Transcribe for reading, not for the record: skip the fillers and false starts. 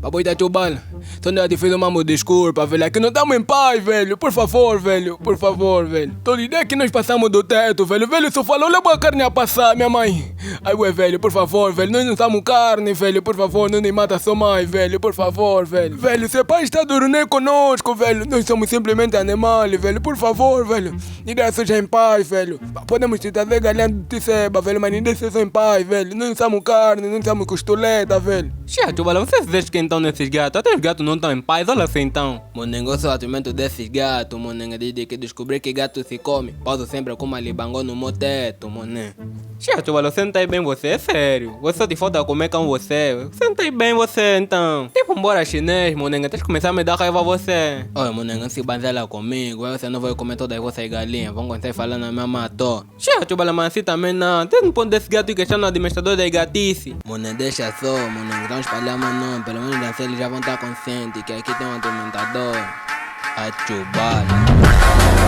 Papai da Tubal, Sonda te fez uma desculpa, velho. Aqui não estamos em paz, velho. Por favor, velho. Por favor, velho. Tô ligado que nós passamos do teto, velho. Velho, só falou logo a carne a passar, minha mãe. Ai, ué, velho, por favor, velho. Nós não somos carne, velho. Por favor, não nos mata sua mãe, velho. Por favor, velho. Velho, seu pai está dormindo conosco, velho. Nós somos simplesmente animais, velho. Por favor, velho. Me dá seja em paz, velho. Podemos te trazer galhando de seba, velho. Mas nem deixe em paz, velho. Nós não somos carne, não somos costoleta, velho. Chato, Bala, vocês deixam que então nesses gatos? Até os gatos não estão em paz, olha assim então. Meu negócio é o alimento desses gatos, meu nega. Desde que descobri que gato se come, pauso sempre com uma libangô no meu teto, meu nega. Chato, Bala, você não tá aí bem você, é sério. Você só te falta comer com você. Você não tá aí bem você então. Tipo um bora chinês, meu nega, tens que começar a me dar raiva a você. Olha, meu nega, se banzela comigo, você não vai comer todas vossas galinhas, vão começar falando a mesma toa. Chato, Bala, mas assim também não. Tem um ponto desse gato e questionar o administrador da gatice. Meu nega, deixa só, meu nega, não espalhar mais não. Pelo menos assim eles já vão estar conscientes que aqui tem um atormentador. A Tubal.